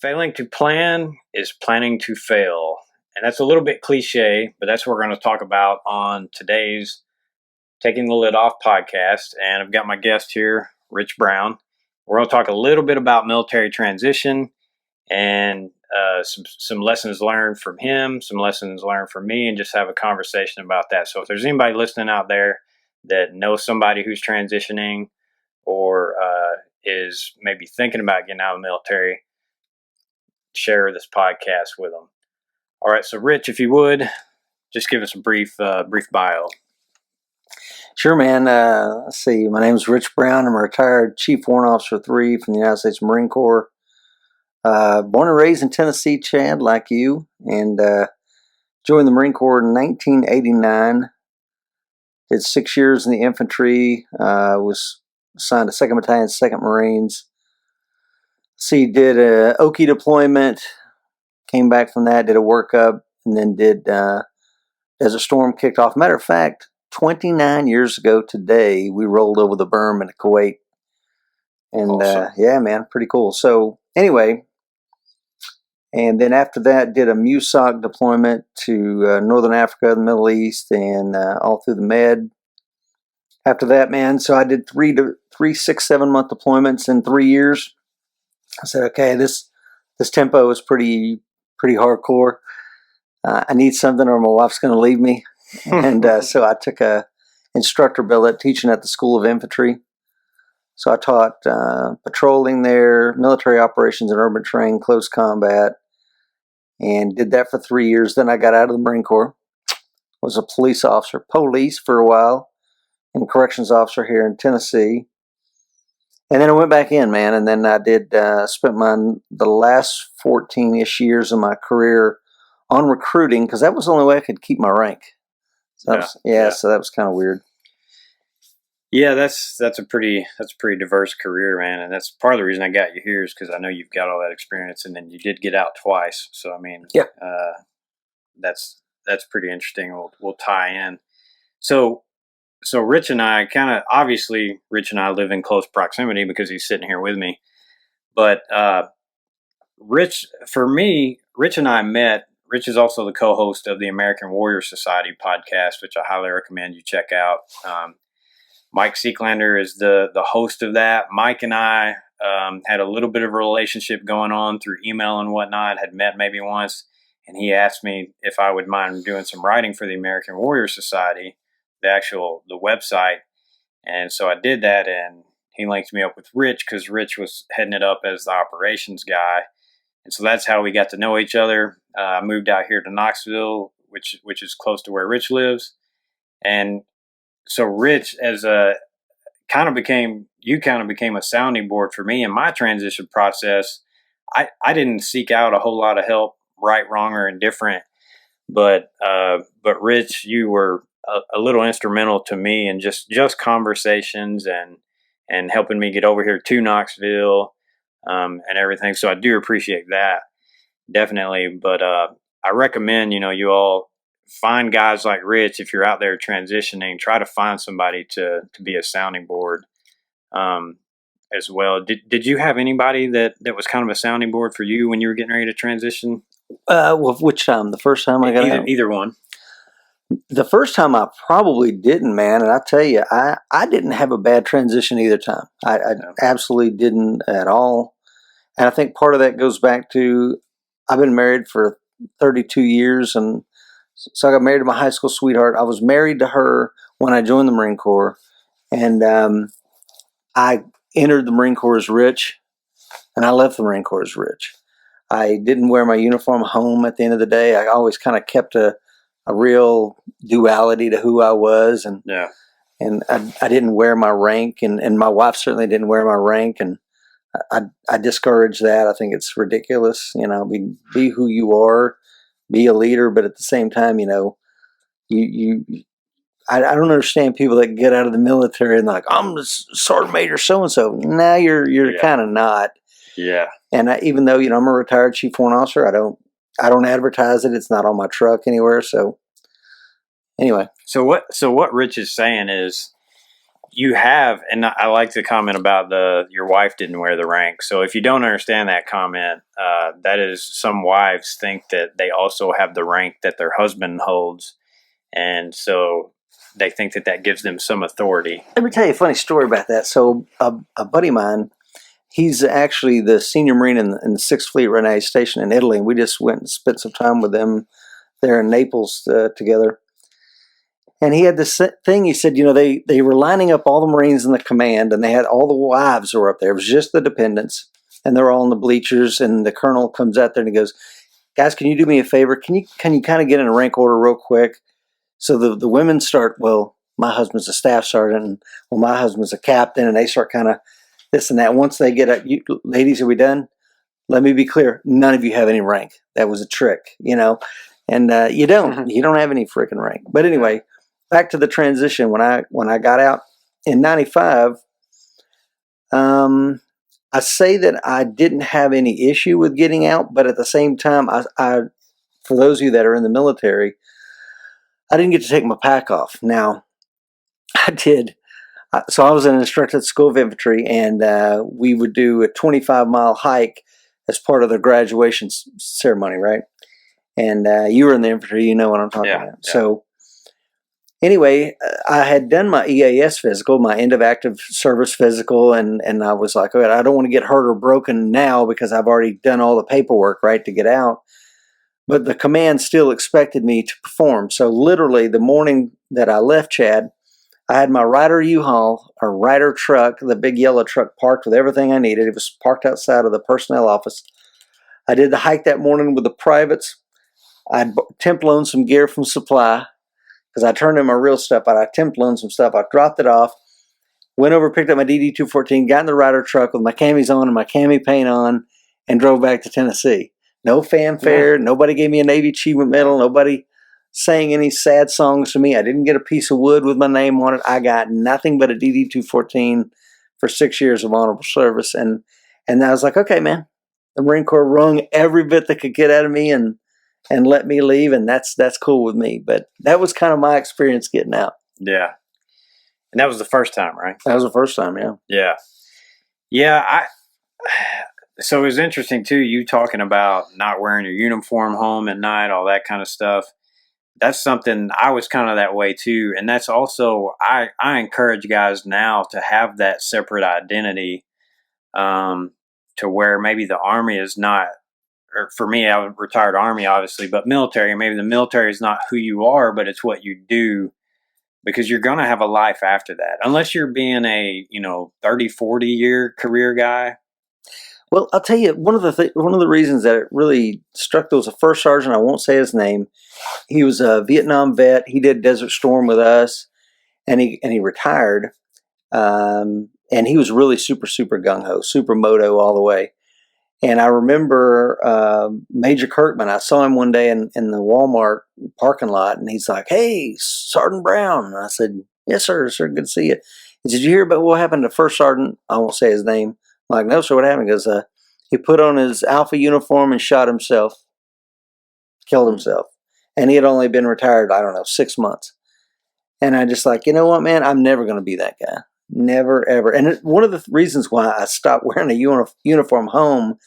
Failing to plan is planning to fail. And that's a little bit cliche, but that's what we're going to talk about on today's Taking the Lid Off podcast. And I've got my guest here, Rich Brown. We're going to talk a little bit about military transition and some lessons learned from him, some lessons learned from me, and just have a conversation about that. So if there's anybody listening out there that knows somebody who's transitioning or is maybe thinking about getting out of the military, share this podcast with them. All right, so Rich, if you would, just give us a brief bio. Sure, man. Let's see. My name is Rich Brown. I'm a retired Chief Warrant Officer 3 from the United States Marine Corps. Born and raised in Tennessee, Chad, like you, and joined the Marine Corps in 1989. Did 6 years in the infantry. Was assigned to 2nd Battalion, 2nd Marines. Did a Oki deployment. Came back from that, did a workup, and then did Desert Storm kicked off. Matter of fact, 29 years ago today, we rolled over the berm into Kuwait. And awesome. Yeah, man, pretty cool. So anyway, and then after that, did a MUSOC deployment to Northern Africa, the Middle East, and all through the Med. After that, man, so I did three 6, 7 month deployments in 3 years. I said, okay, this tempo is pretty hardcore. I need something or my wife's going to leave me. And so I took a instructor billet teaching at the School of Infantry. So I taught patrolling there, military operations and urban terrain, close combat, and did that for 3 years. Then I got out of the Marine Corps, was a police officer, for a while, and corrections officer here in Tennessee. And then I went back in, man, and then I did spent the last 14-ish years of my career on recruiting, because that was the only way I could keep my rank. So so that was kind of weird. Yeah, that's a pretty diverse career, man, and that's part of the reason I got you here is because I know you've got all that experience, and then you did get out twice. So I mean, that's pretty interesting. We'll tie in. So Rich and I Rich and I live in close proximity because he's sitting here with me. But Rich and I met. Rich is also the co-host of the American Warrior Society podcast, which I highly recommend you check out. Mike Seeklander is the host of that. Mike and I had a little bit of a relationship going on through email and whatnot, had met maybe once, and he asked me if I would mind doing some writing for the American Warrior Society, the website. And so I did that, and he linked me up with Rich because Rich was heading it up as the operations guy. And so that's how we got to know each other. I moved out here to Knoxville, which is close to where Rich lives. And so Rich kind of became a sounding board for me in my transition process. I didn't seek out a whole lot of help, right, wrong, or indifferent. But Rich, you were a little instrumental to me in just conversations and helping me get over here to Knoxville. And everything. So I do appreciate that, definitely. But I recommend, you all find guys like Rich. If you're out there transitioning, try to find somebody to be a sounding board as well. Did you have anybody that was kind of a sounding board for you when you were getting ready to transition? Well, which time? The first time I got out? Either one. The first time I probably didn't, man. And I tell you, I didn't have a bad transition either time. I absolutely didn't at all. And I think part of that goes back to I've been married for 32 years. And so I got married to my high school sweetheart. I was married to her when I joined the Marine Corps. And I entered the Marine Corps as Rich, and I left the Marine Corps as Rich. I didn't wear my uniform home at the end of the day. I always kind of kept a real duality to who I was, and I didn't wear my rank, and my wife certainly didn't wear my rank, and I discourage that. I think it's ridiculous. Be who you are, be a leader, but at the same time, I don't understand people that get out of the military and like, I'm the sergeant major so and so. Nah, you're kind of not. Yeah. And even though I'm a retired chief warrant officer, I don't advertise it. It's not on my truck anywhere. So anyway. So what Rich is saying is, you have, and I like the comment about your wife didn't wear the rank. So if you don't understand that comment, that is, some wives think that they also have the rank that their husband holds, and so they think that that gives them some authority. Let me tell you a funny story about that. So a buddy of mine, he's actually the senior Marine in the 6th Fleet Renai Station in Italy, and we just went and spent some time with them there in Naples together. And he had this thing, he said, they were lining up all the Marines in the command, and they had all the wives were up there. It was just the dependents, and they're all in the bleachers, and the colonel comes out there and he goes, guys, can you do me a favor? Can you kind of get in a rank order real quick? So the women start, well, my husband's a staff sergeant, and well, my husband's a captain, and they start kind of this and that. Once they get up, ladies, are we done? Let me be clear, none of you have any rank. That was a trick, and you don't have any freaking rank. But anyway, back to the transition. When I got out in '95, I say that I didn't have any issue with getting out, but at the same time, I for those of you that are in the military, I didn't get to take my pack off. Now, I did. So I was an instructor at the School of Infantry, and we would do a 25-mile hike as part of the graduation ceremony, right? And you were in the infantry, you know what I'm talking about. Yeah. So anyway, I had done my EAS physical, my end of active service physical, and I was like, okay, I don't want to get hurt or broken now because I've already done all the paperwork, right, to get out. But the command still expected me to perform. So literally the morning that I left Chad, I had my Ryder U-Haul, or Ryder truck, the big yellow truck, parked with everything I needed. It was parked outside of the personnel office. I did the hike that morning with the privates. I temp loaned some gear from Supply because I turned in my real stuff out. I temp loaned some stuff. I dropped it off, went over, picked up my DD-214, got in the Ryder truck with my camis on and my cami paint on, and drove back to Tennessee. No fanfare. Yeah. Nobody gave me a Navy Achievement Medal. Nobody sang any sad songs to me. I didn't get a piece of wood with my name on it. I got nothing but a DD-214 for 6 years of honorable service. And I was like, okay, man, the Marine Corps wrung every bit that could get out of me and let me leave, and that's cool with me. But that was kind of my experience getting out. Yeah. And that was the first time, right? That was the first time, yeah. Yeah. Yeah, so it was interesting, too, you talking about not wearing your uniform home at night, all that kind of stuff. That's something I was kind of that way, too. And that's also, I encourage guys now to have that separate identity, to where maybe the Army is not, or for me, I was retired Army, obviously, but military, maybe the military is not who you are, but it's what you do, because you're going to have a life after that. Unless you're being a, 30, 40-year career guy. Well, I'll tell you, one of the reasons that it really struck, there was a first sergeant, I won't say his name. He was a Vietnam vet. He did Desert Storm with us, and he retired. And he was really super, super gung-ho, super moto all the way. And I remember Major Kirkman, I saw him one day in the Walmart parking lot, and he's like, hey, Sergeant Brown. And I said, yes, sir, good to see you. He said, did you hear about what happened to First Sergeant? I won't say his name. I'm like, no, sir, what happened? He goes, he put on his Alpha uniform and shot himself, killed himself. And he had only been retired, 6 months. And I just like, you know what, man, I'm never going to be that guy. Never, ever. And one of the reasons why I stopped wearing a uniform home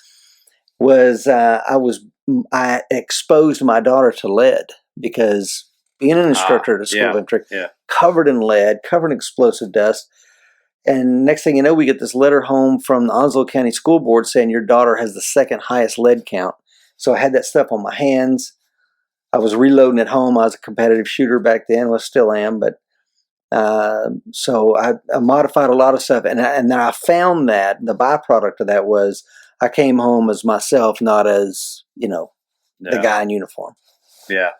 was I exposed my daughter to lead, because being an instructor at a school of infantry, covered in lead, covered in explosive dust. And next thing you know, we get this letter home from the Onslow County School Board saying your daughter has the second highest lead count. So I had that stuff on my hands. I was reloading at home. I was a competitive shooter back then. Well, still am, but so I modified a lot of stuff. And then I found that the byproduct of that was I came home as myself, not as, the guy in uniform. Yeah.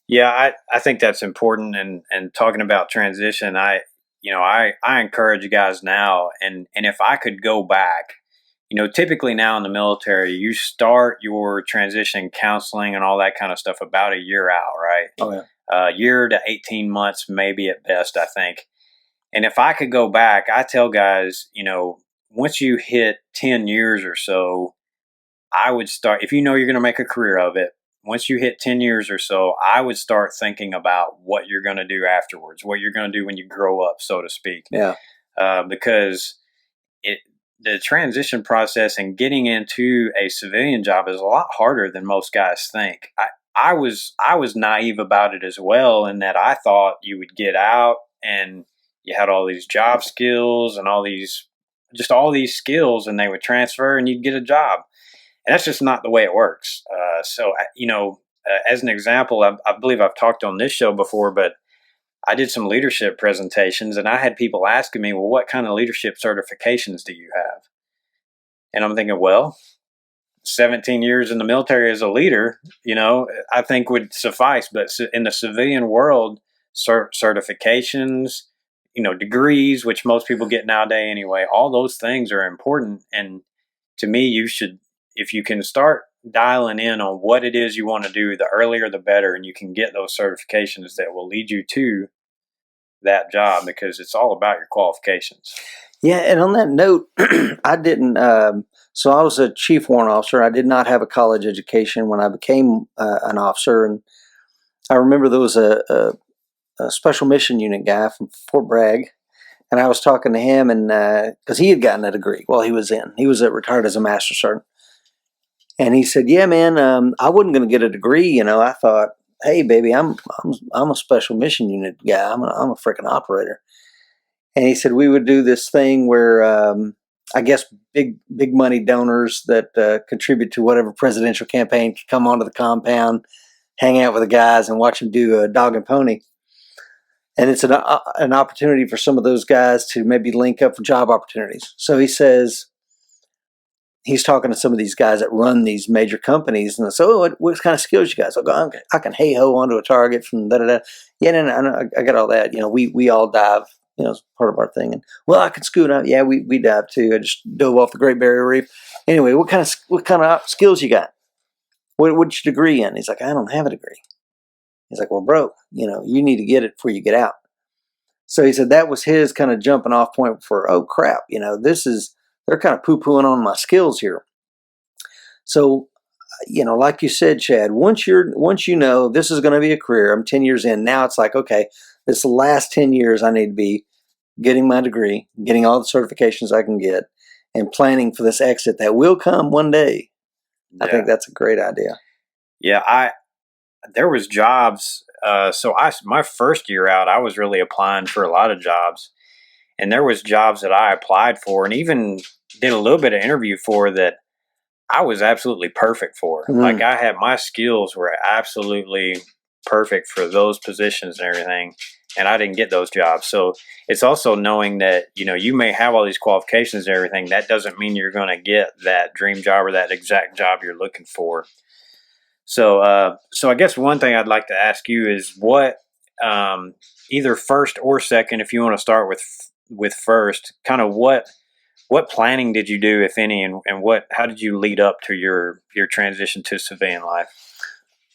Yeah, I think that's important. And talking about transition, I encourage guys now, and if I could go back, typically now in the military, you start your transition counseling and all that kind of stuff about a year out, right? Oh, yeah. Year to 18 months, maybe at best, I think. And if I could go back, I tell guys, once you hit 10 years or so, I would start, if you're going to make a career of it, once you hit 10 years or so, I would start thinking about what you're going to do afterwards, what you're going to do when you grow up, so to speak. Yeah. Because the transition process and getting into a civilian job is a lot harder than most guys think. I was naive about it as well, in that I thought you would get out and you had all these job skills and all these skills, and they would transfer and you'd get a job. And that's just not the way it works. As an example, I believe I've talked on this show before, but I did some leadership presentations, and I had people asking me, well, what kind of leadership certifications do you have? And I'm thinking, well, 17 years in the military as a leader, I think would suffice. But in the civilian world, certifications, degrees, which most people get nowadays anyway, all those things are important. And to me, you should, if you can start dialing in on what it is you want to do, the earlier the better, and you can get those certifications that will lead you to that job, because it's all about your qualifications. Yeah, and on that note, I didn't. So I was a chief warrant officer. I did not have a college education when I became an officer, and I remember there was a special mission unit guy from Fort Bragg, and I was talking to him, and because he had gotten a degree while he was retired as a master sergeant, and he said, "Yeah, man, I wasn't going to get a degree. I thought, hey, baby, I'm a special mission unit guy. I'm a freaking operator." And he said we would do this thing where I guess big money donors that contribute to whatever presidential campaign could come onto the compound, hang out with the guys, and watch them do a dog and pony. And it's an opportunity for some of those guys to maybe link up for job opportunities. So he says, he's talking to some of these guys that run these major companies, and so, what kind of skills you guys? I can hey-ho onto a target from da-da-da. Yeah, no, I got all that. We all dive, it's part of our thing. And, well, I can scoot up. Yeah, we dive too. I just dove off the Great Barrier Reef. Anyway, what kind of skills you got? What's your degree in? He's like, I don't have a degree. He's like, well, bro, you need to get it before you get out. So he said that was his kind of jumping off point for, oh crap, they're kind of poo-pooing on my skills here. So, like you said, Chad, once you know this is going to be a career, I'm 10 years in, now it's like, okay, this last 10 years I need to be getting my degree, getting all the certifications I can get, and planning for this exit that will come one day. Yeah. I think that's a great idea. Yeah, there was jobs. My first year out, I was really applying for a lot of jobs. And there was jobs that I applied for and even did a little bit of interview for that I was absolutely perfect for. Mm-hmm. Like my skills were absolutely perfect for those positions and everything. And I didn't get those jobs. So it's also knowing that, you may have all these qualifications and everything. That doesn't mean you're going to get that dream job or that exact job you're looking for. So I guess one thing I'd like to ask you is what, either first or second, if you want to start with first, kind of what planning did you do, if any, and how did you lead up to your transition to civilian life?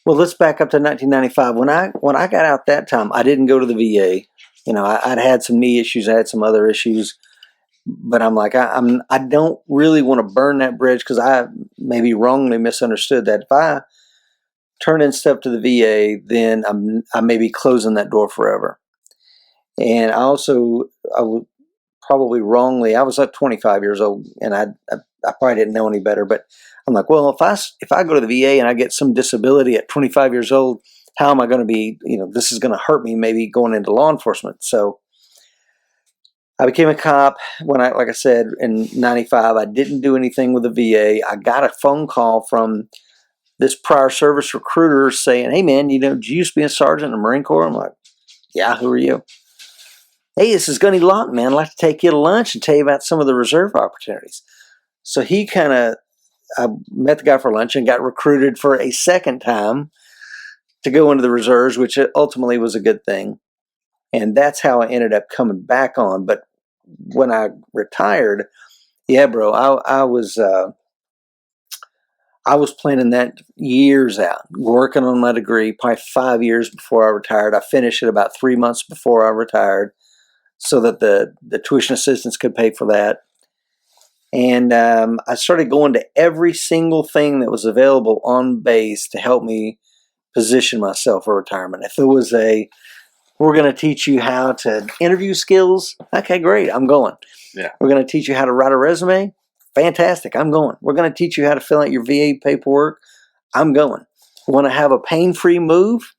Well, let's back up to 1995. When I got out that time, I didn't go to the VA. I'd had some knee issues, I had some other issues, but I'm like, I don't really want to burn that bridge, because I maybe wrongly misunderstood that if I turn in stuff to the VA, then I may be closing that door forever. And I would probably wrongly, I was like 25 years old, and I probably didn't know any better, but I'm like, well, if I go to the VA and I get some disability at 25 years old, how am I going to be, this is going to hurt me maybe going into law enforcement. So I became a cop like I said, in 95. I didn't do anything with the VA. I got a phone call from this prior service recruiter saying, hey man, did you used to be a sergeant in the Marine Corps? I'm like, yeah, who are you? Hey, this is Gunny Lawton, man. I'd like to take you to lunch and tell you about some of the reserve opportunities. So I met the guy for lunch and got recruited for a second time to go into the reserves, which ultimately was a good thing. And that's how I ended up coming back on. But when I retired, yeah, bro, I was planning that years out, working on my degree, probably 5 years before I retired. I finished it about 3 months before I retired, so that the tuition assistance could pay for that. And I started going to every single thing that was available on base to help me position myself for retirement. If it was we're going to teach you how to interview skills, okay, great, I'm going. Yeah. We're going to teach you how to write a resume, fantastic, I'm going. We're going to teach you how to fill out your VA paperwork, I'm going. Want to have a pain-free move?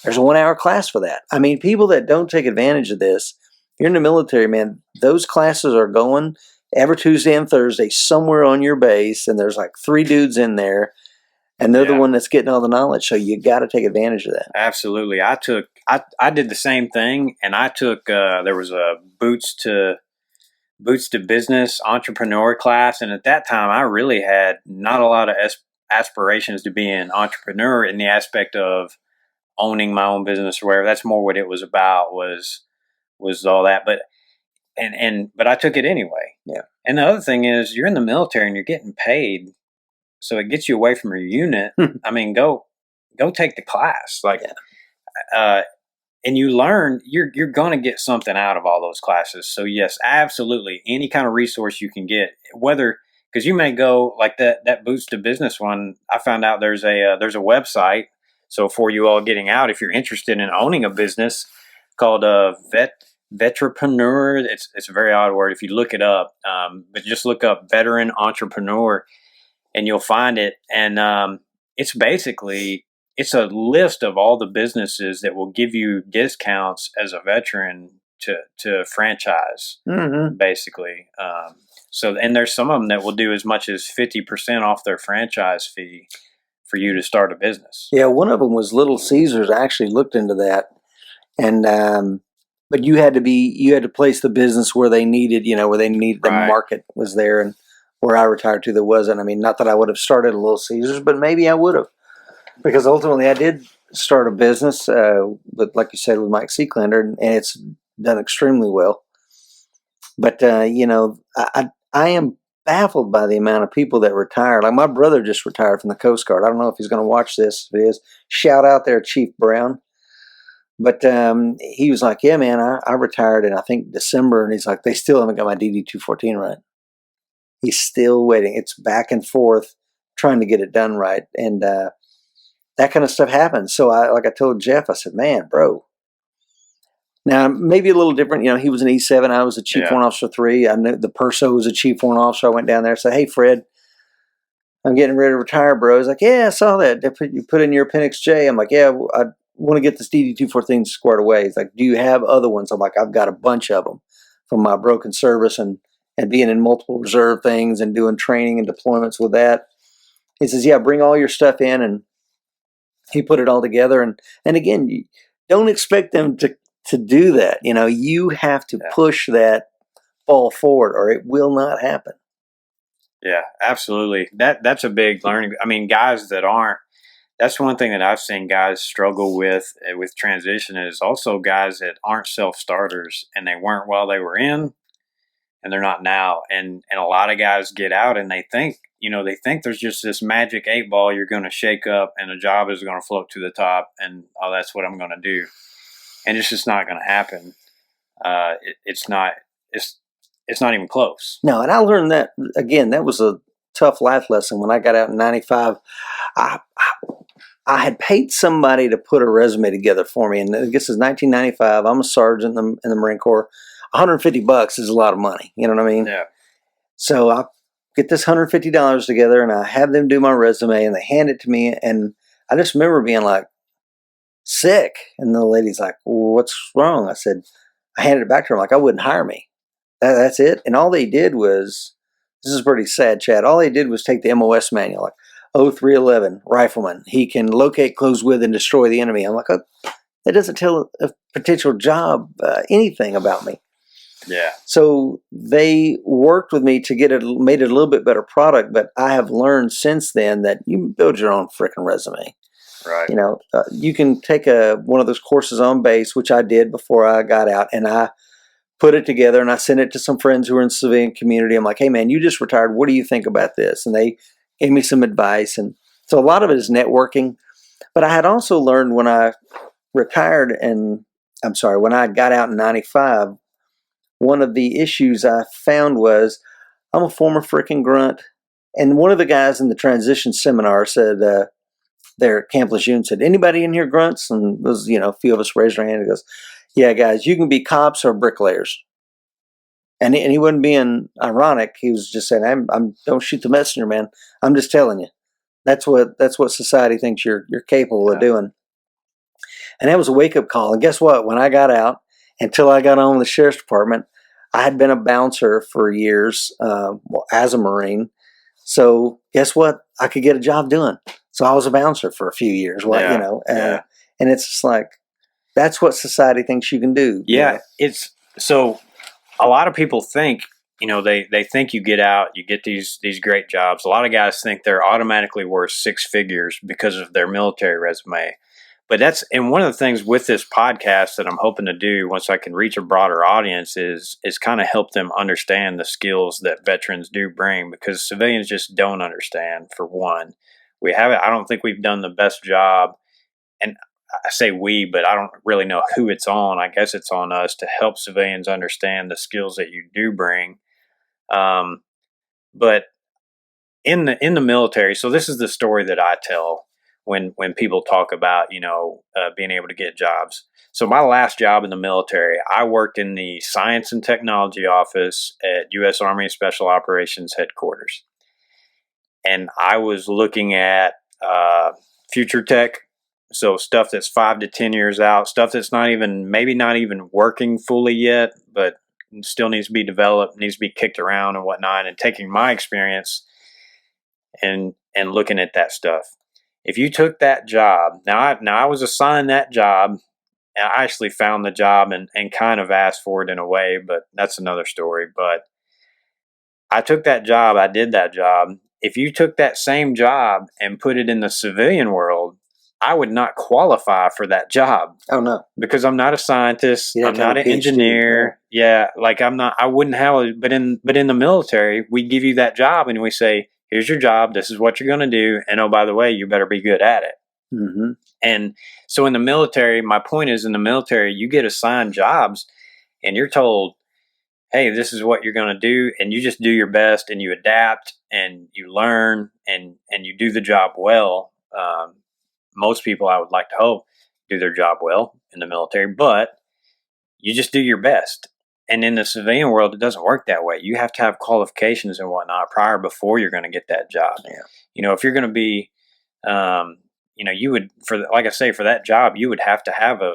There's a 1-hour class for that. I mean, people that don't take advantage of this, you're in the military, man, those classes are going every Tuesday and Thursday somewhere on your base, and there's like 3 dudes in there, and they're the one that's getting all the knowledge, so you got to take advantage of that. Absolutely. I did the same thing, and I took, there was a Boots to Business entrepreneur class, and at that time, I really had not a lot of aspirations to be an entrepreneur in the aspect of owning my own business or whatever. That's more what it was about, was all that. But but I took it anyway. Yeah. And the other thing is, you're in the military and you're getting paid, so it gets you away from your unit. I mean, go take the class, like, and you learn. You're gonna get something out of all those classes. So yes, absolutely, any kind of resource you can get, whether, because you may go like that Boots to Business one. I found out there's a website. So for you all getting out, if you're interested in owning a business, called Vetrepreneur. It's a very odd word if you look it up, but just look up veteran entrepreneur, and you'll find it. And it's basically, it's a list of all the businesses that will give you discounts as a veteran to franchise, basically. So, and there's some of them that will do as much as 50% off their franchise fee for you to start a business. Yeah, one of them was Little Caesars. I actually looked into that, and but you had to place the business where they needed, where they needed the market was there, and where I retired to, there wasn't. I mean, not that I would have started a Little Caesars, but maybe I would have, because ultimately I did start a business, but like you said, with Mike Seeklander, and it's done extremely well. But I am baffled by the amount of people that retire. Like my brother just retired from the Coast Guard. I don't know if he's going to watch this. If he is, shout out there, Chief Brown. But he was like, yeah, man, I retired in, I think, December. And he's like, they still haven't got my DD-214 right. He's still waiting. It's back and forth trying to get it done right. And that kind of stuff happens. So like I told Jeff, I said, man, bro. Now, maybe a little different. He was an E7. I was a Chief Warrant Officer 3. I knew the Perso was a Chief Warrant Officer. I went down there and said, hey, Fred, I'm getting ready to retire, bro. He's like, yeah, I saw that. You put in your Appendix J. I'm like, yeah, I want to get this DD-214 squared away. He's like, do you have other ones? I'm like, I've got a bunch of them from my broken service and being in multiple reserve things and doing training and deployments with that. He says, yeah, bring all your stuff in. And he put it all together. And again, you don't expect them to do that. You have to push that ball forward or it will not happen. Yeah, absolutely. That's a big learning. I mean, guys that aren't, that's one thing that I've seen guys struggle with transition, is also guys that aren't self-starters, and they weren't while they were in, and they're not now. And a lot of guys get out and they think there's just this magic 8 ball you're going to shake up and a job is going to float to the top, and that's what I'm going to do. And it's just not going to happen. It's not even close. No, and I learned that, again, that was a tough life lesson. When I got out in 95, I had paid somebody to put a resume together for me. And I guess it's 1995. I'm a sergeant in the Marine Corps. $150 is a lot of money. You know what I mean? Yeah. So I get this $150 together and I have them do my resume and they hand it to me. And I just remember being like, sick. And the lady's like, well, what's wrong? I said, I handed it back to her. I'm like, I wouldn't hire me. That's it. And all they did was, this is pretty sad, Chad. All they did was take the MOS manual, like 0311 rifleman. He can locate, close with, and destroy the enemy. I'm like, oh, that doesn't tell a potential job anything about me. Yeah. So they worked with me to made it a little bit better product. But I have learned since then that you build your own freaking resume. Right. You can take one of those courses on base, which I did before I got out, and I put it together and I sent it to some friends who are in the civilian community. I'm like, hey man, you just retired. What do you think about this? And they gave me some advice. And so a lot of it is networking. But I had also learned when I retired when I got out in 95, one of the issues I found was I'm a former freaking grunt. And one of the guys in the transition seminar said, there at Camp Lejeune said, anybody in here grunts? And it was, a few of us raised our hand. He goes, yeah, guys, you can be cops or bricklayers. And he wasn't being ironic. He was just saying, I'm don't shoot the messenger, man. I'm just telling you. That's what society thinks you're capable of doing. And that was a wake-up call. And guess what? When I got out, until I got on with the sheriff's department, I had been a bouncer for years as a Marine. So guess what? I could get a job doing. So I was a bouncer for a few years. And it's just like, that's what society thinks you can do. Yeah, it's so a lot of people think, they think you get out, you get these great jobs. A lot of guys think they're automatically worth six figures because of their military resume. But and one of the things with this podcast that I'm hoping to do once I can reach a broader audience is kind of help them understand the skills that veterans do bring, because civilians just don't understand. For one, I don't think we've done the best job, and I say we, but I don't really know who it's on. I guess it's on us to help civilians understand the skills that you do bring. But in the military, so this is the story that I tell when people talk about, being able to get jobs. So my last job in the military, I worked in the Science and Technology Office at U.S. Army Special Operations Headquarters. And I was looking at future tech, so stuff that's 5 to 10 years out, stuff that's maybe not even working fully yet, but still needs to be developed, needs to be kicked around and whatnot, and taking my experience and looking at that stuff. If you took that job, now I was assigned that job, and I actually found the job and kind of asked for it in a way, but that's another story. But I took that job, I did that job. If you took that same job and put it in the civilian world, I would not qualify for that job. Oh, no. Because I'm not a scientist. I'm not an engineer. Yeah, like I wouldn't have it. But in the military, we give you that job and we say, here's your job. This is what you're going to do. And oh, by the way, you better be good at it. Mm-hmm. And so in the military, my point is, in the military, you get assigned jobs and you're told, hey, this is what you're going to do. And you just do your best and you adapt and you learn and you do the job well. Most people, I would like to hope, do their job well in the military, but you just do your best. And in the civilian world, it doesn't work that way. You have to have qualifications and whatnot before you're going to get that job. Yeah. If you're going to be, you would, like I say, for that job, you would have to have a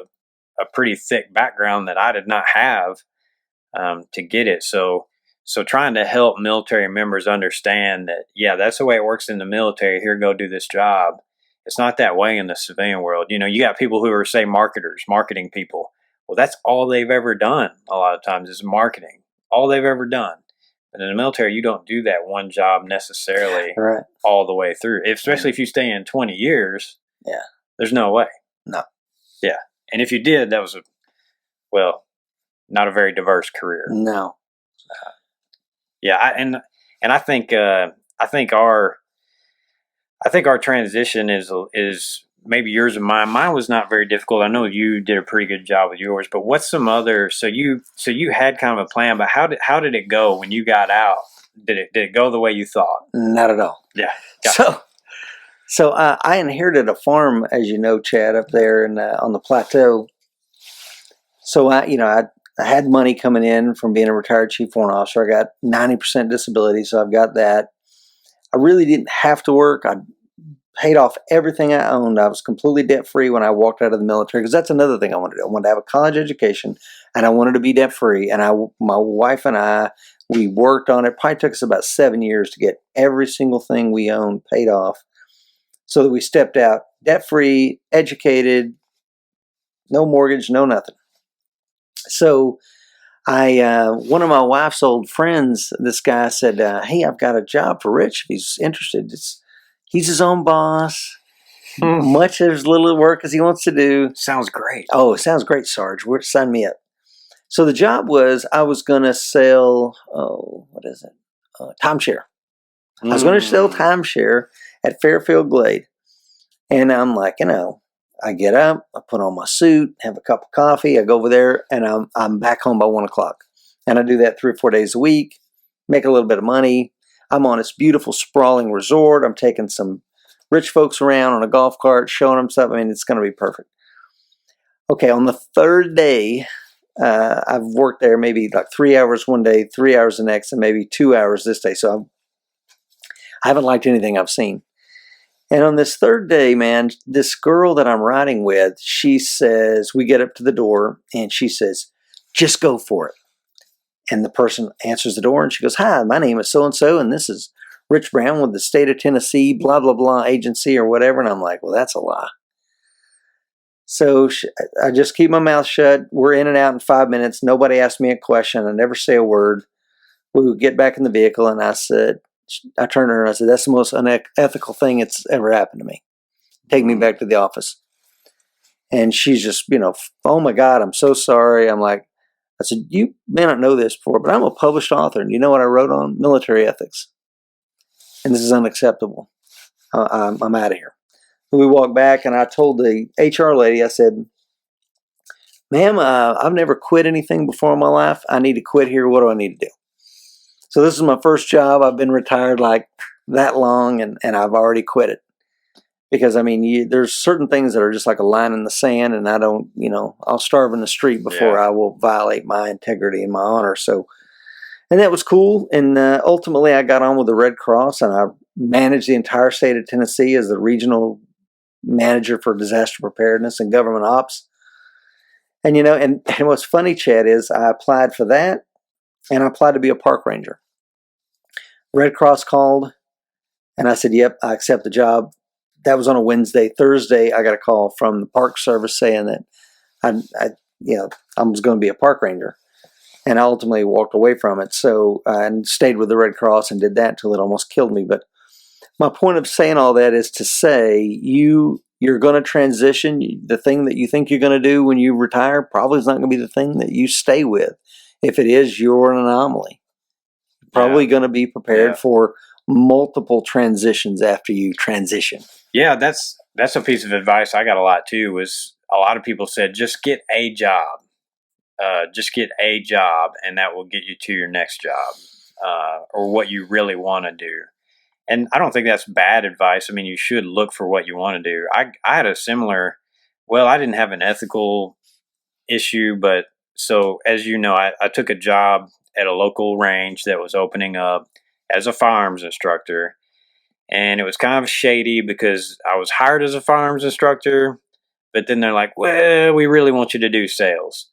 pretty thick background that I did not have to get it. So trying to help military members understand that, yeah, that's the way it works in the military. Here, go do this job. It's not that way in the civilian world. You got people who are, say, marketing people. Well, that's all they've ever done a lot of times is marketing. All they've ever done. And in the military, you don't do that one job necessarily all the way through. Especially if you stay in 20 years, there's no way. No. Yeah. And if you did, that was not a very diverse career. No. And I think our transition is maybe yours and mine. Mine was not very difficult. I know you did a pretty good job with yours, but what's some other? So you had kind of a plan, but how did it go when you got out? Did it go the way you thought? Not at all. Yeah. So I inherited a farm, as you know, Chad, up there on the plateau. So I had money coming in from being a retired chief warrant officer. I got 90% disability, so I've got that. I really didn't have to work. I paid off everything I owned. I was completely debt-free when I walked out of the military, because that's another thing I wanted to do. I wanted to have a college education, and I wanted to be debt-free. And my wife and I, we worked on it. Probably took us about 7 years to get every single thing we owned paid off, so that we stepped out debt-free, educated, no mortgage, no nothing. So one of my wife's old friends, this guy said, hey, I've got a job for Rich if he's interested. He's his own boss, much as little work as he wants to do. Sounds great. Oh, it sounds great, Sarge. Sign me up. So the job was, I was going to sell, timeshare. I was going to sell timeshare at Fairfield Glade. And I'm like, I get up, I put on my suit, have a cup of coffee, I go over there, and I'm back home by 1 o'clock. And I do that 3 or 4 days a week, make a little bit of money. I'm on this beautiful sprawling resort. I'm taking some rich folks around on a golf cart, showing them stuff. I mean, it's going to be perfect. Okay, on the third day, I've worked there maybe like 3 hours one day, 3 hours the next, and maybe 2 hours this day. So I haven't liked anything I've seen. And on this third day, man, this girl that I'm riding with, she says, we get up to the door, and she says, just go for it. And the person answers the door, and she goes, hi, my name is so-and-so, and this is Rich Brown with the state of Tennessee, blah, blah, blah, agency or whatever. And I'm like, well, that's a lie. So I just keep my mouth shut. We're in and out in 5 minutes. Nobody asked me a question. I never say a word. We would get back in the vehicle, and I turned to her and I said, that's the most unethical thing that's ever happened to me. Take me back to the office. And she's just, oh my God, I'm so sorry. I'm like, I said, you may not know this before, but I'm a published author. And you know what I wrote on? Military ethics. And this is unacceptable. I'm out of here. We walked back, and I told the HR lady, I said, ma'am, I've never quit anything before in my life. I need to quit here. What do I need to do? So this is my first job. I've been retired like that long, and I've already quit it. Because, I mean, there's certain things that are just like a line in the sand, and I don't, I'll starve in the street before I will violate my integrity and my honor. So, and that was cool. And ultimately, I got on with the Red Cross, and I managed the entire state of Tennessee as the regional manager for disaster preparedness and government ops. And, and what's funny, Chad, is I applied for that, and I applied to be a park ranger. Red Cross called, and I said, yep, I accept the job. That was on a Wednesday. Thursday, I got a call from the Park Service saying that I was going to be a park ranger. And I ultimately walked away from it. So and stayed with the Red Cross and did that until it almost killed me. But my point of saying all that is to say you're going to transition. The thing that you think you're going to do when you retire probably is not going to be the thing that you stay with. If it is, you're an anomaly. You're probably going to be prepared for multiple transitions after you transition. Yeah, that's a piece of advice I got a lot too. Was a lot of people said just get a job, and that will get you to your next job or what you really want to do. And I don't think that's bad advice. I mean, you should look for what you want to do. I had a similar. Well, I didn't have an ethical issue, but so as you know, I took a job at a local range that was opening up as a firearms instructor. And it was kind of shady because I was hired as a firearms instructor, but then they're like, well, we really want you to do sales.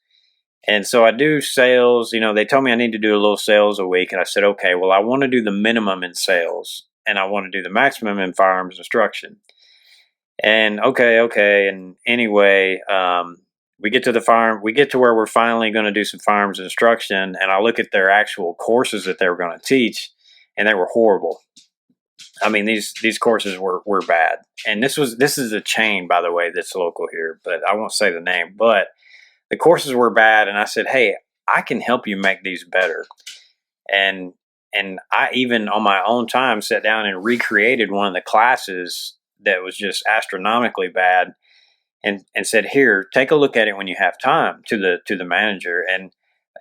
And so I do sales. They told me I need to do a little sales a week. And I said, okay, well, I want to do the minimum in sales and I want to do the maximum in firearms instruction. And okay. And anyway, we get to where we're finally going to do some firearms instruction. And I look at their actual courses that they were going to teach, and they were horrible. I mean, these courses were bad. And this is a chain, by the way, that's local here, but I won't say the name. But the courses were bad, and I said, hey, I can help you make these better. And I even on my own time sat down and recreated one of the classes that was just astronomically bad, and said, here, take a look at it when you have time, to the manager.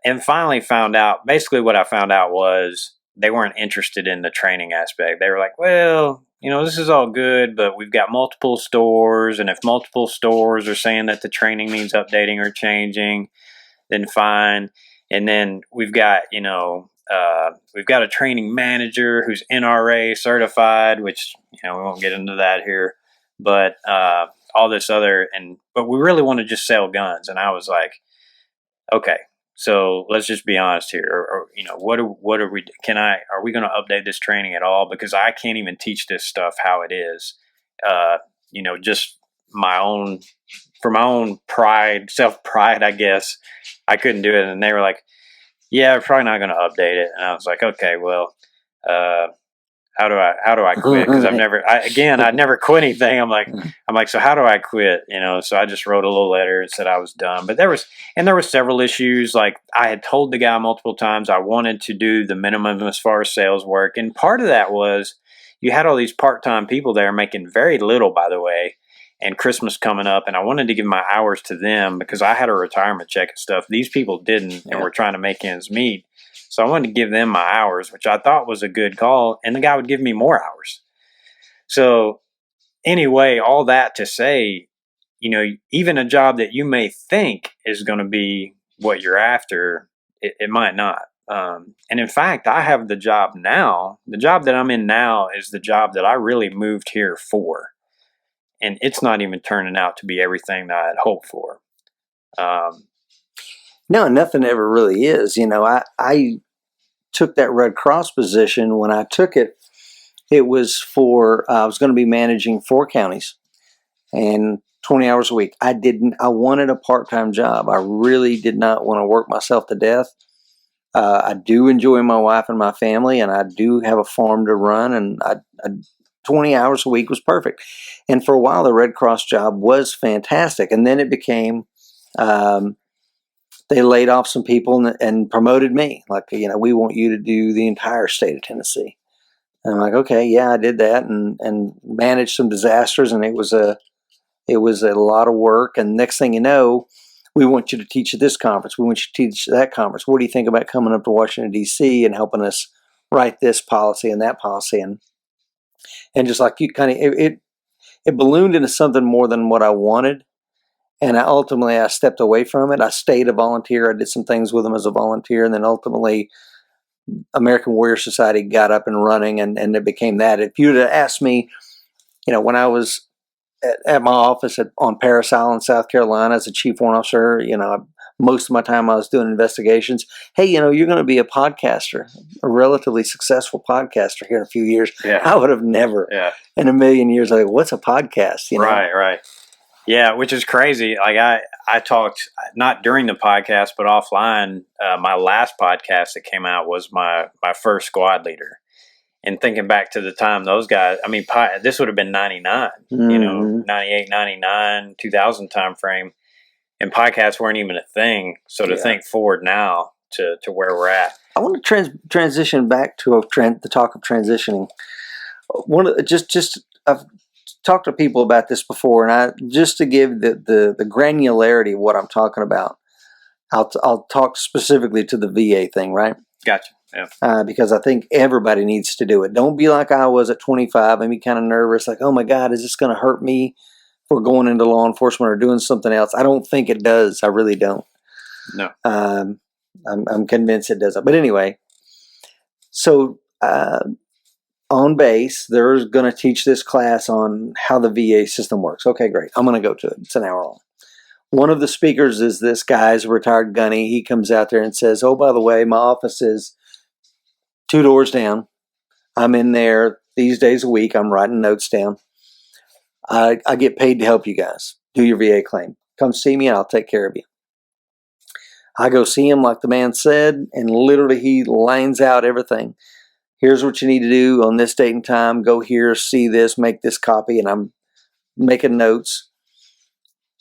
And finally found out, basically what I found out was they weren't interested in the training aspect. They were like, well, this is all good, but we've got multiple stores, and if multiple stores are saying that the training needs updating or changing, then fine. And then we've got a training manager who's NRA certified, which, we won't get into that here, but all this other, but we really want to just sell guns. And I was like, okay. So let's just be honest here. Or what are we? Are we going to update this training at all? Because I can't even teach this stuff how it is. Just for my own pride, self pride, I guess, I couldn't do it. And they were like, "Yeah, we're probably not going to update it." And I was like, "Okay, well, how do I quit?" Because I'd never quit anything. I'm like, so how do I quit? So I just wrote a little letter and said I was done. But there were several issues. Like, I had told the guy multiple times I wanted to do the minimum as far as sales work. And part of that was you had all these part-time people there making very little, by the way, and Christmas coming up. And I wanted to give my hours to them because I had a retirement check and stuff. These people didn't, and were trying to make ends meet. So I wanted to give them my hours, which I thought was a good call, and the guy would give me more hours. So anyway, all that to say, even a job that you may think is going to be what you're after, it might not. And in fact, I have the job now. The job that I'm in now is the job that I really moved here for. And it's not even turning out to be everything that I had hoped for. No, nothing ever really is. I took that Red Cross position. When I took it, it was I was going to be managing 4 counties and 20 hours a week. I wanted a part-time job. I really did not want to work myself to death. I do enjoy my wife and my family, and I do have a farm to run, and 20 hours a week was perfect. And for a while, the Red Cross job was fantastic. And then it became, they laid off some people and promoted me. Like, we want you to do the entire state of Tennessee. And I'm like, okay, yeah, I did that and managed some disasters, and it was a lot of work. And next thing you know, we want you to teach at this conference. We want you to teach at that conference. What do you think about coming up to Washington, D.C. and helping us write this policy and that policy? And just like you it ballooned into something more than what I wanted. And I stepped away from it. I stayed a volunteer. I did some things with them as a volunteer. And then ultimately, American Warrior Society got up and running, and it became that. If you'd have asked me, when I was at my office on Parris Island, South Carolina, as a chief warrant officer, most of my time I was doing investigations. Hey, you're going to be a podcaster, a relatively successful podcaster here in a few years. Yeah. I would have never in a million years, like, what's a podcast? Right. Yeah, which is crazy. Like I talked, not during the podcast, but offline. My last podcast that came out was my first squad leader. And thinking back to the time those guys, this would have been 99, 98, 99, 2000 time frame. And podcasts weren't even a thing. So to think forward now to where we're at. I want to transition back to the talk of transitioning. I've talked to people about this before, and just to give the granularity of what I'm talking about, I'll talk specifically to the VA thing, right? Gotcha. Yeah. Because I think everybody needs to do it. Don't be like I was at 25 and be kind of nervous, like, oh my God, is this going to hurt me for going into law enforcement or doing something else? I don't think it does. I really don't. No. I'm convinced it doesn't. But anyway, so on base, they're going to teach this class on how the VA system works. Okay, great. I'm going to go to it. It's an hour long. One of the speakers is this guy's a retired gunny. He comes out there and says, oh, by the way, my office is 2 doors down. I'm in there these days a week. I'm writing notes down. I get paid to help you guys do your VA claim. Come see me and I'll take care of you. I go see him like the man said, and literally he lines out everything. Here's what you need to do on this date and time. Go here, see this, make this copy, and I'm making notes.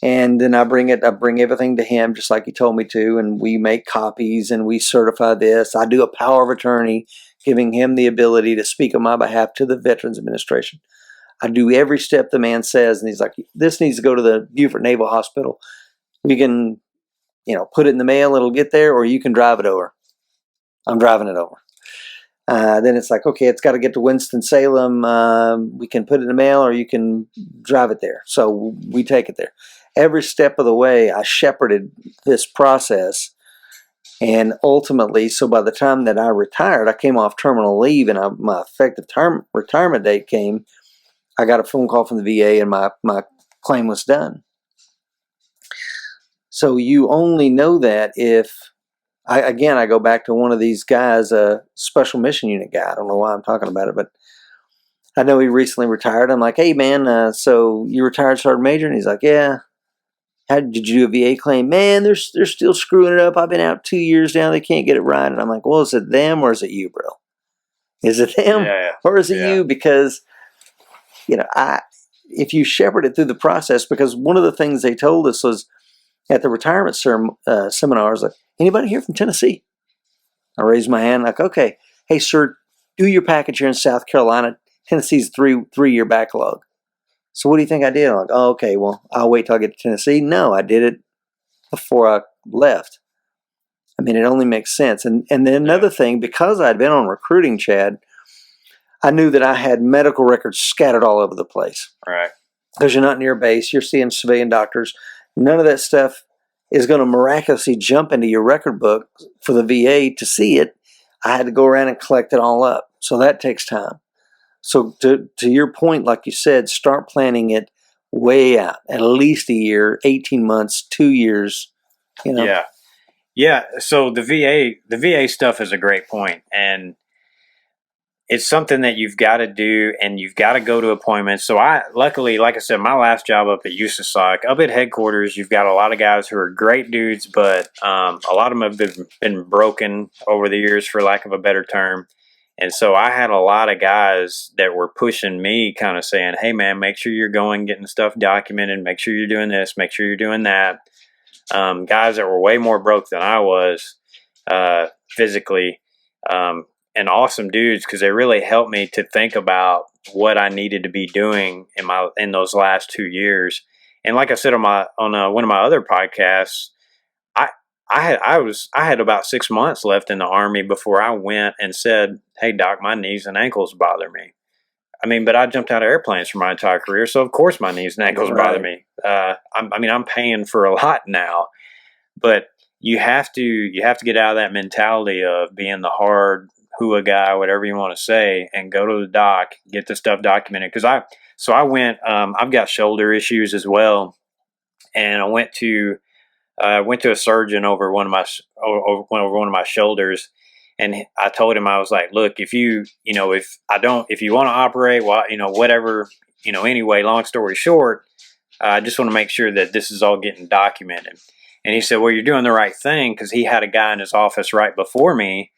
And then I bring everything to him just like he told me to, and we make copies and we certify this. I do a power of attorney, giving him the ability to speak on my behalf to the Veterans Administration. I do every step the man says, and he's like, this needs to go to the Beaufort Naval Hospital. We can, put it in the mail, it'll get there, or you can drive it over. I'm driving it over. Then it's like, okay, it's got to get to Winston-Salem. We can put it in the mail, or you can drive it there. So we take it there. Every step of the way, I shepherded this process. And ultimately, so by the time that I retired, I came off terminal leave, and my effective retirement date came. I got a phone call from the VA, and my claim was done. So you only know that if, I go back to one of these guys, a special mission unit guy. I don't know why I'm talking about it, but I know he recently retired. I'm like, hey, man, so you retired Sergeant Major? And he's like, yeah. How did you do a VA claim? Man, they're still screwing it up. I've been out 2 years now. They can't get it right. And I'm like, well, is it them or is it you, bro? Is it them or is it you? Because, if you shepherd it through the process, because one of the things they told us was at the retirement seminar, was like, anybody here from Tennessee? I raised my hand like, okay. Hey, sir, do your package here in South Carolina. Tennessee's three-year backlog. So what do you think I did? I'm like, oh, okay, well, I'll wait till I get to Tennessee. No, I did it before I left. I mean, it only makes sense. And then another thing, because I'd been on recruiting, Chad, I knew that I had medical records scattered all over the place. Right. Because you're not near base, you're seeing civilian doctors. None of that stuff is going to miraculously jump into your record book for the VA to see it. I had to go around and collect it all up. So that takes time. So to your point, like you said, start planning it way out, at least a year, 18 months, 2 years, you know. Yeah. Yeah. So the VA stuff is a great point. And it's something that you've got to do, and you've got to go to appointments. So luckily, like I said, my last job up at USASOC, up at headquarters, you've got a lot of guys who are great dudes, but a lot of them have been broken over the years, for lack of a better term. And so I had a lot of guys that were pushing me, kind of saying, hey, man, make sure you're getting stuff documented. Make sure you're doing this. Make sure you're doing that. Guys that were way more broke than I was physically, and awesome dudes, because they really helped me to think about what I needed to be doing in those last 2 years. And like I said on one of my other podcasts, I had about 6 months left in the Army before I went and said, hey, doc, my knees and ankles bother me. I mean, but I jumped out of airplanes for my entire career, so of course my knees and ankles bother me. I'm paying for a lot now, but you have to get out of that mentality of being the hard hua guy, whatever you want to say, and go to the doc, get the stuff documented. Because I went, I've got shoulder issues as well, and I went to a surgeon over one of my shoulders, and I told him, I was like, look, if you want to operate, well, whatever, anyway, long story short, I just want to make sure that this is all getting documented. And he said, well, you're doing the right thing, because he had a guy in his office right before me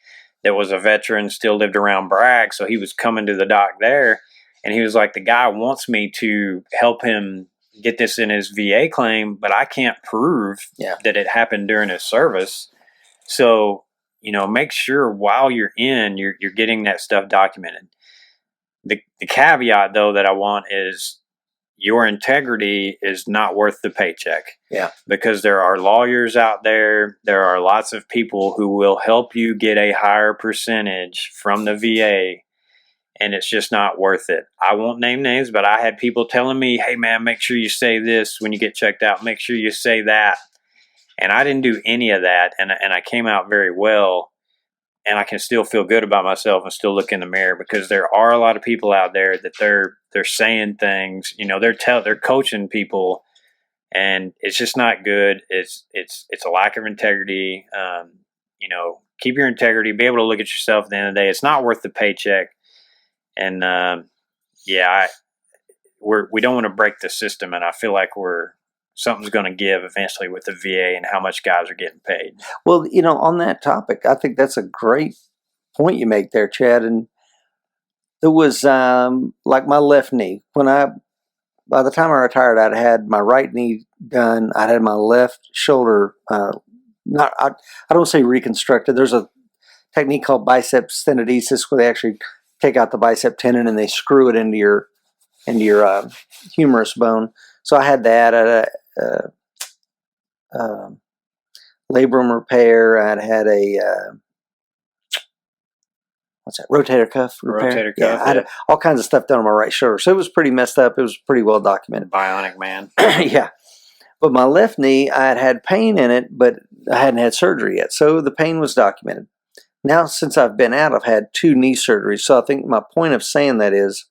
that was a veteran, still lived around Bragg, so he was coming to the doc there, and he was like, the guy wants me to help him get this in his VA claim, but I can't prove that it happened during his service. So, make sure while you're you're getting that stuff documented. The caveat, though, that I want is your integrity is not worth the paycheck. Yeah. Because there are lawyers out there. There are lots of people who will help you get a higher percentage from the VA, and it's just not worth it. I won't name names, but I had people telling me, hey, man, make sure you say this when you get checked out. Make sure you say that. And I didn't do any of that, and I came out very well. And I can still feel good about myself and still look in the mirror, because there are a lot of people out there that they're saying things, they're coaching people, and it's just not good. It's a lack of integrity. Keep your integrity, be able to look at yourself at the end of the day. It's not worth the paycheck. And we don't want to break the system, and I feel like something's going to give eventually with the VA and how much guys are getting paid. Well, on that topic, I think that's a great point you make there, Chad. And it was like my left knee. By the time I retired, I'd had my right knee done. I'd had my left shoulder, I don't say reconstructed. There's a technique called bicep stenodesis where they actually take out the bicep tendon and they screw it into your humerus bone. So I had that. I had a labrum repair. I'd had a rotator cuff repair. Rotator cuff. I had all kinds of stuff done on my right shoulder. So it was pretty messed up. It was pretty well documented. Bionic man. Yeah. But my left knee, I had pain in it, but I hadn't had surgery yet. So the pain was documented. Now, since I've been out, I've had 2 knee surgeries. So I think my point of saying that is,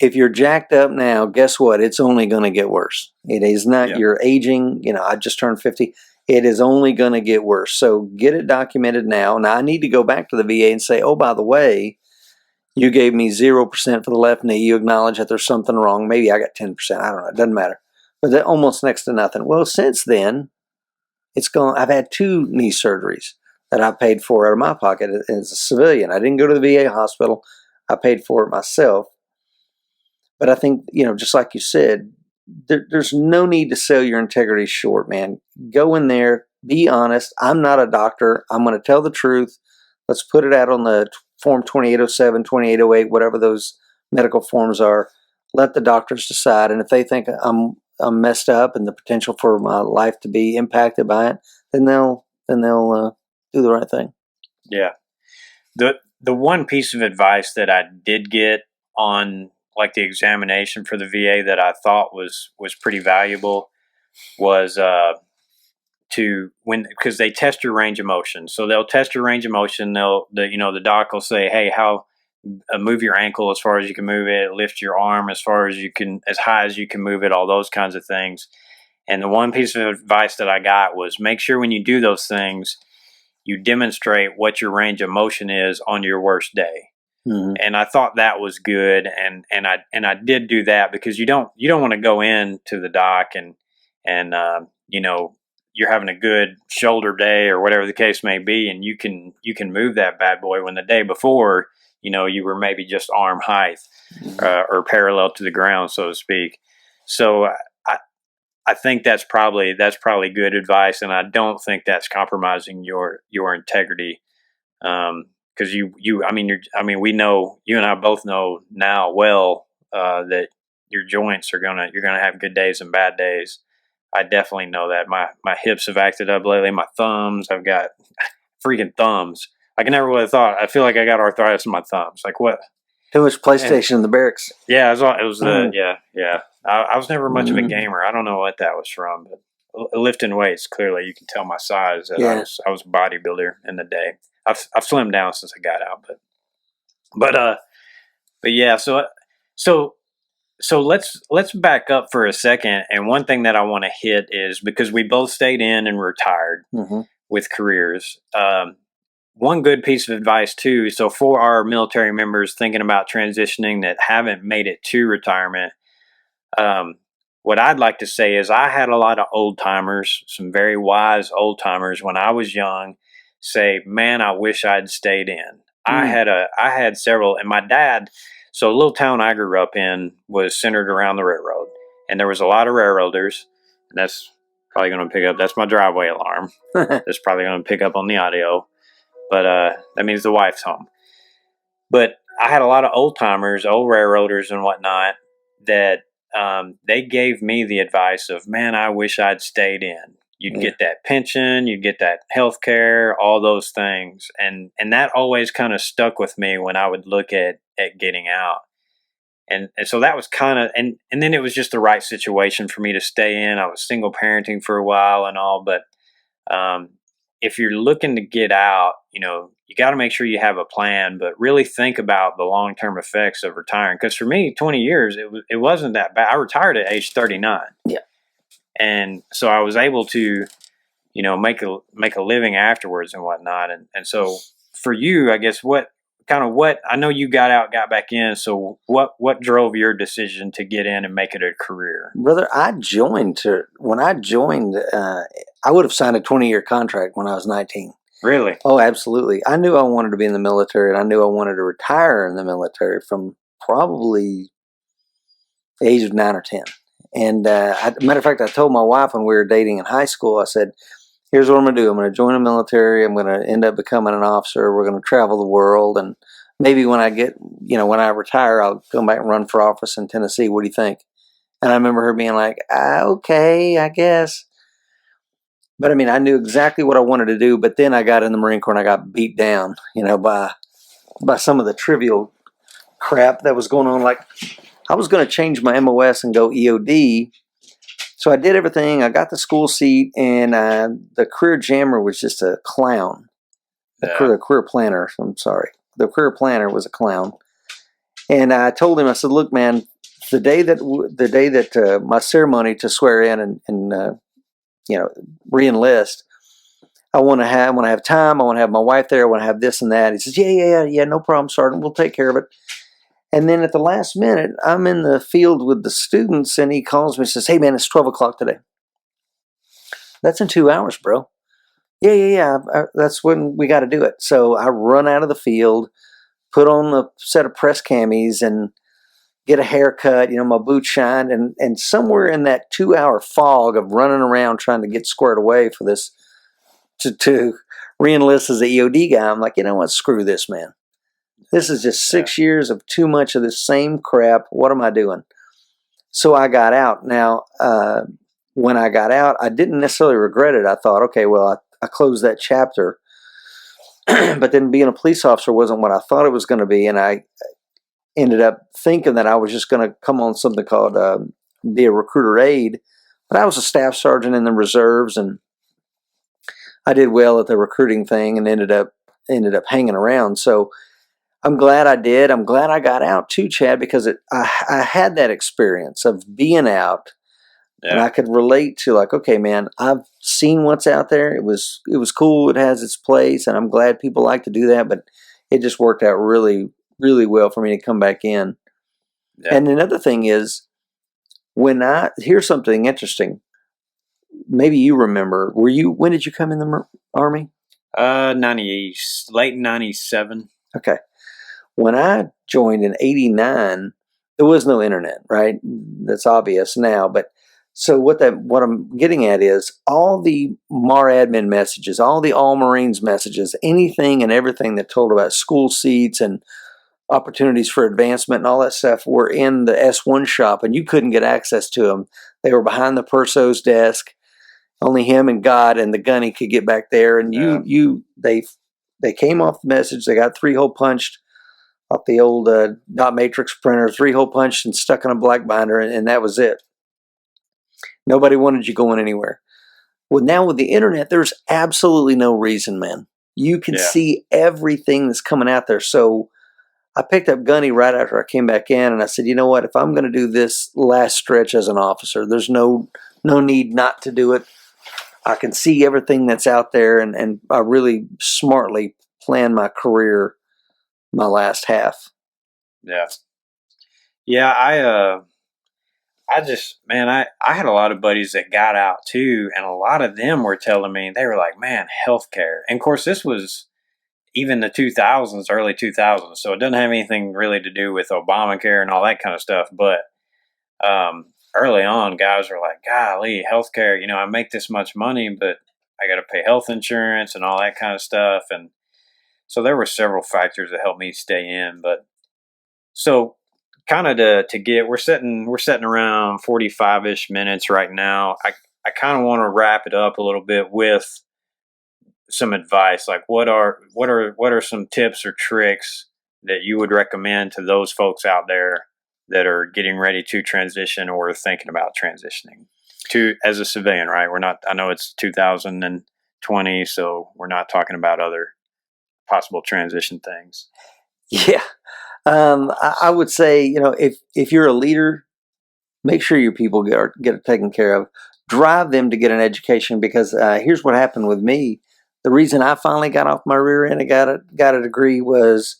if you're jacked up now, guess what? It's only going to get worse. It is not You're aging. I just turned 50. It is only going to get worse. So get it documented now. Now, I need to go back to the VA and say, oh, by the way, you gave me 0% for the left knee. You acknowledge that there's something wrong. Maybe I got 10%. I don't know. It doesn't matter. But that almost next to nothing. Well, since then, I've had 2 knee surgeries that I paid for out of my pocket as a civilian. I didn't go to the VA hospital. I paid for it myself. But I think, just like you said, there's no need to sell your integrity short, man. Go in there, be honest. I'm not a doctor. I'm going to tell the truth. Let's put it out on the form 2807, 2808, whatever those medical forms are. Let the doctors decide. And if they think I'm messed up and the potential for my life to be impacted by it, then they'll then they'll do the right thing. Yeah. The one piece of advice that I did get on like the examination for the VA that I thought was pretty valuable was because they test your range of motion. So they'll test your range of motion. The doc will say, hey, how move your ankle as far as you can move it, lift your arm as far as you can, as high as you can move it, all those kinds of things. And the one piece of advice that I got was make sure when you do those things, you demonstrate what your range of motion is on your worst day. Mm-hmm. And I thought that was good, and I did do that because you don't want to go in to the doc and you're having a good shoulder day or whatever the case may be, and you can move that bad boy when the day before you were maybe just arm height or parallel to the ground, so to speak. So I think that's probably good advice, and I don't think that's compromising your integrity. Because we know, you and I both know now that your joints you're gonna have good days and bad days. I definitely know that. My hips have acted up lately. My thumbs, I've got freaking thumbs. I never would have thought. I feel like I got arthritis in my thumbs. Like what? Too much PlayStation in the barracks. Yeah, it was yeah. I was never much of a gamer. I don't know what that was from, but lifting weights, clearly you can tell my size that I was a bodybuilder in the day. I've slimmed down since I got out, but yeah. So let's back up for a second. And one thing that I want to hit is because we both stayed in and retired with careers. One good piece of advice too. So for our military members thinking about transitioning that haven't made it to retirement, what I'd like to say is I had a lot of old timers, some very wise old timers when I was young, say, man, I wish I'd stayed in. I had several, and my dad, so a little town I grew up in was centered around the railroad, and there was a lot of railroaders, and that's probably going to pick up, that's my driveway alarm. That's probably going to pick up on the audio, but that means the wife's home. But I had a lot of old timers, old railroaders and whatnot, that they gave me the advice of, man, I wish I'd stayed in. You'd get that pension, you'd get that health care, all those things. And that always kind of stuck with me when I would look at getting out. And so that was kind of, and then it was just the right situation for me to stay in. I was single parenting for a while and all, but if you're looking to get out, you got to make sure you have a plan, but really think about the long-term effects of retiring. Because for me, 20 years, it wasn't that bad. I retired at age 39. Yeah. And so I was able to, make a living afterwards and whatnot. And so for you, I guess what I know you got out, got back in. So what drove your decision to get in and make it a career? Brother, when I joined, I would have signed a 20-year contract when I was 19. Really? Oh, absolutely. I knew I wanted to be in the military, and I knew I wanted to retire in the military from probably the age of 9 or 10. And matter of fact, I told my wife when we were dating in high school, I said, here's what I'm going to do. I'm going to join the military. I'm going to end up becoming an officer. We're going to travel the world. And maybe when I retire, I'll come back and run for office in Tennessee. What do you think? And I remember her being like, okay, I guess. But I mean, I knew exactly what I wanted to do. But then I got in the Marine Corps and I got beat down, by some of the trivial crap that was going on. Like, I was going to change my MOS and go EOD. So I did everything. I got the school seat, and the career jammer was just a clown. The career planner, I'm sorry. The career planner was a clown. And I told him, I said, look, man, the day that my ceremony to swear in and re-enlist, I want to have time. I want to have my wife there. I want to have this and that. He says, yeah, no problem, Sergeant. We'll take care of it. And then at the last minute, I'm in the field with the students, and he calls me and says, hey, man, it's 12 o'clock today. That's in 2 hours, bro. Yeah. That's when we got to do it. So I run out of the field, put on a set of press camis, and get a haircut. My boots shined. And somewhere in that 2 hour fog of running around trying to get squared away for this to re-enlist as an EOD guy, I'm like, you know what? Screw this, man. This is just 6 years of too much of the same crap. What am I doing? So I got out. Now, when I got out, I didn't necessarily regret it. I thought, okay, well, I closed that chapter. But then being a police officer wasn't what I thought it was going to be, and I ended up thinking that I was just going to come on something called be a recruiter aide. But I was a staff sergeant in the reserves, and I did well at the recruiting thing, and ended up hanging around. So I'm glad I did. I'm glad I got out too, Chad, because I had that experience of being out. Yeah. And I could relate to, like, okay, man, I've seen what's out there. It was cool. It has its place, and I'm glad people like to do that. But it just worked out really, really well for me to come back in. Yeah. And another thing is, here's something interesting. Maybe you remember. When did you come in the Army? Late 97. Okay. When I joined in 89, there was no internet, right? That's obvious now, but. So what I'm getting at is all the MAR admin messages, all the All Marines messages, anything and everything that told about school seats and opportunities for advancement and all that stuff were in the S1 shop, and you couldn't get access to them. They were behind the purso's desk. Only him and God and the gunny could get back there. And they came off the message. They got 3-hole punched off the old dot matrix printer, 3-hole punched and stuck in a black binder, and that was it. Nobody wanted you going anywhere. Well, now with the internet, there's absolutely no reason, man. You can see everything that's coming out there. So I picked up Gunny right after I came back in, and I said, you know what? If I'm going to do this last stretch as an officer, there's no need not to do it. I can see everything that's out there, and I really smartly planned my career, my last half. Yeah. Yeah, I had a lot of buddies that got out too, and a lot of them were telling me, they were like, man, healthcare. And of course, this was even the 2000s, early 2000s, so it doesn't have anything really to do with Obamacare and all that kind of stuff. But early on, guys were like, golly, healthcare, I make this much money, but I got to pay health insurance and all that kind of stuff. And so there were several factors that helped me stay in. But so kind of to get, we're sitting around 45-ish minutes right now. I kind of want to wrap it up a little bit with some advice. Like what are some tips or tricks that you would recommend to those folks out there that are getting ready to transition or thinking about transitioning to as a civilian, right? I know it's 2020, so we're not talking about other possible transition things. Yeah. I would say, if you're a leader, make sure your people get it taken care of. Drive them to get an education, because here's what happened with me. The reason I finally got off my rear end and got a degree was